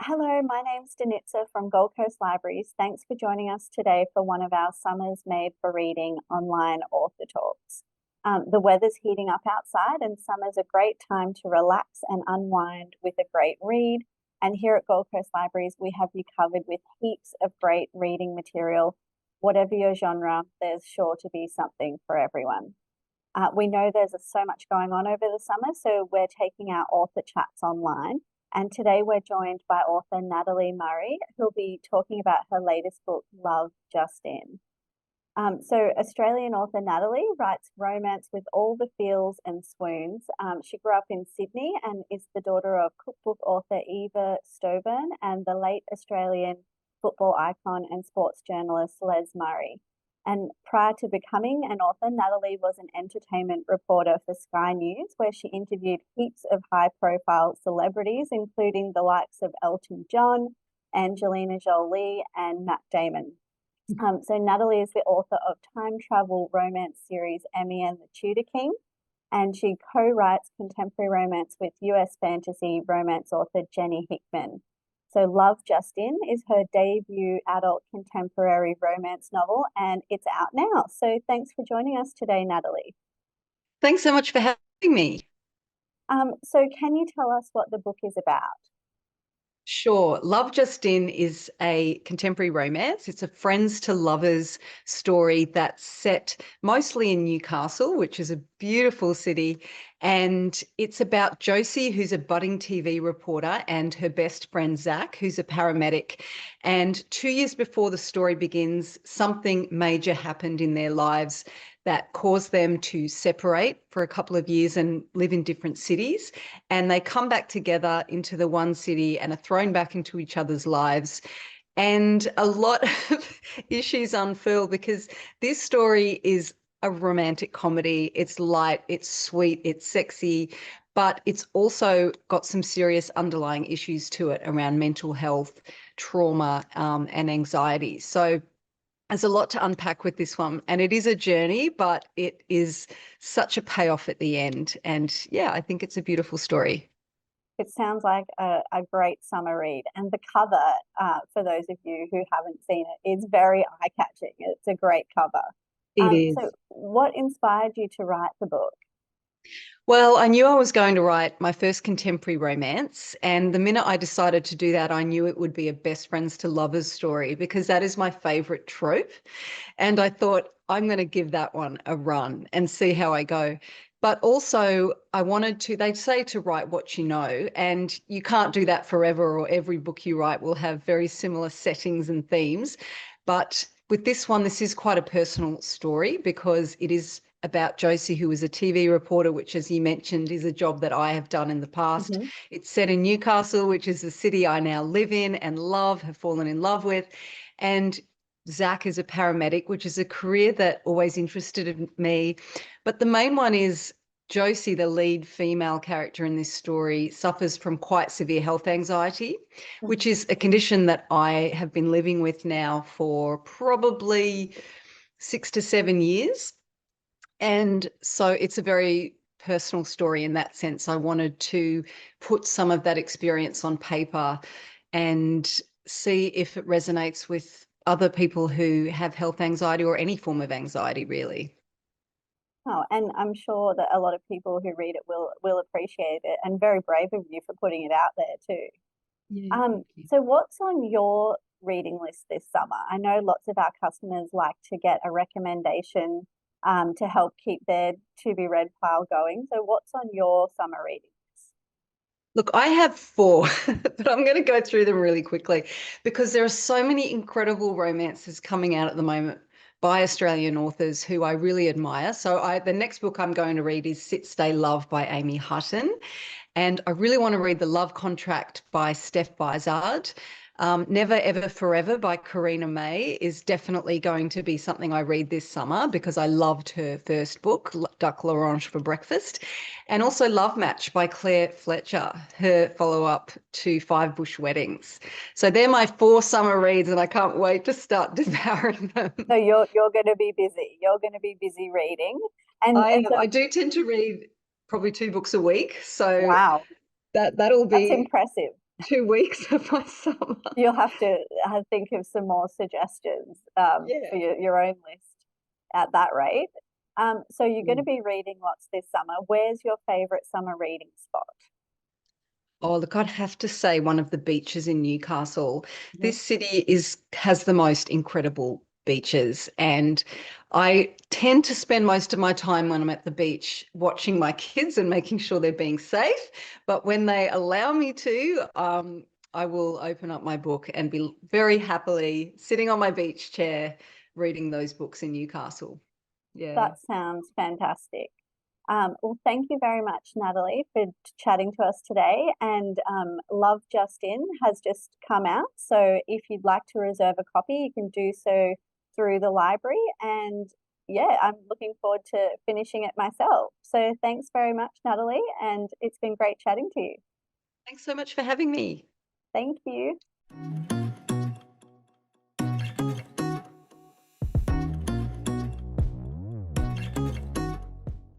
Hello, my name's Danitza from Gold Coast Libraries. Thanks for joining us today for one of our Summers Made for Reading online author talks. The weather's heating up outside, and summer's a great time to relax and unwind with a great read. And here at Gold Coast Libraries, we have you covered with heaps of great reading material. Whatever your genre, there's sure to be something for everyone. We know there's so much going on over the summer, so we're taking our author chats online. And today we're joined by author Natalie Murray, who'll be talking about her latest book, Love Just In. So Australian author Natalie writes romance with all the feels and swoons. She grew up in Sydney and is the daughter of cookbook author Eva Stoburn and the late Australian football icon and sports journalist Les Murray. And prior to becoming an author, Natalie was an entertainment reporter for Sky News, where she interviewed heaps of high-profile celebrities, including the likes of Elton John, Angelina Jolie, and Matt Damon. So Natalie is the author of time travel romance series Emmie and the Tudor King, and she co-writes contemporary romance with US fantasy romance author Jenny Hickman. So Love Just In is her debut adult contemporary romance novel, and it's out now. So thanks for joining us today, Natalie. Thanks so much for having me. So can you tell us what the book is about? Sure. Love Just In is a contemporary romance. It's a friends to lovers story that's set mostly in Newcastle, which is a beautiful city. And it's about Josie, who's a budding TV reporter, and her best friend, Zach, who's a paramedic. And 2 years before the story begins, something major happened in their lives that caused them to separate for a couple of years and live in different cities. And they come back together into the one city and are thrown back into each other's lives. And a lot of issues unfurl because this story is a romantic comedy. It's light, it's sweet, it's sexy, but it's also got some serious underlying issues to it around mental health, trauma, and anxiety. So there's a lot to unpack with this one, and it is a journey, but it is such a payoff at the end. And yeah, I think it's a beautiful story. It sounds like a great summer read. And the cover, for those of you who haven't seen it, is very eye-catching. It's a great cover. It So is. what inspired you to write the book? Well, I knew I was going to write my first contemporary romance. And the minute I decided to do that, I knew it would be a best friends to lovers story because that is my favorite trope. And I thought, I'm going to give that one a run and see how I go. But also, I wanted to, they say to write what you know, and you can't do that forever, or every book you write will have very similar settings and themes. But with this one, this is quite a personal story because it is about Josie, who is a TV reporter, which, as you mentioned, is a job that I have done in the past. Mm-hmm. It's set in Newcastle, which is the city I now live in and love, have fallen in love with. And Zach is a paramedic, which is a career that always interested me. But the main one is Josie, the lead female character in this story, suffers from quite severe health anxiety, which is a condition that I have been living with now for probably 6 to 7 years. And so it's a very personal story in that sense. I wanted to put some of that experience on paper and see if it resonates with other people who have health anxiety or any form of anxiety, really. Oh, and I'm sure that a lot of people who read it will appreciate it, and very brave of you for putting it out there too. Yeah, thank you. So what's on your reading list this summer? I know lots of our customers like to get a recommendation to help keep their to be read pile going. So what's on your summer reading list? Look, I have four, but I'm going to go through them really quickly because there are so many incredible romances coming out at the moment by Australian authors who I really admire. So the next book I'm going to read is Sit, Stay, Love by Amy Hutton. And I really want to read The Love Contract by Steph Bizard. Never Ever Forever by Karina May is definitely going to be something I read this summer because I loved her first book, Duck L'Orange for Breakfast. And also Love Match by Claire Fletcher, her follow-up to Five Bush Weddings. So they're my four summer reads and I can't wait to start devouring them. So you're going to be busy. You're going to be busy reading, and so I do tend to read probably 2 books a week. So wow, that'll that's be impressive. 2 weeks of my summer. You'll have to think of some more suggestions Yeah. for your own list at that rate. So you're going to Mm. be reading lots this summer. Where's your favorite summer reading spot? Oh, look, I'd have to say one of the beaches in Newcastle. Mhm. This city has the most incredible beaches, and I tend to spend most of my time when I'm at the beach watching my kids and making sure they're being safe. But when they allow me to, I will open up my book and be very happily sitting on my beach chair reading those books in Newcastle. Yeah. That sounds fantastic. Well, thank you very much, Natalie, for chatting to us today. And Love Just In has just come out. So if you'd like to reserve a copy, you can do so through the library. And yeah, I'm looking forward to finishing it myself. So thanks very much, Natalie. And it's been great chatting to you. Thanks so much for having me. Thank you.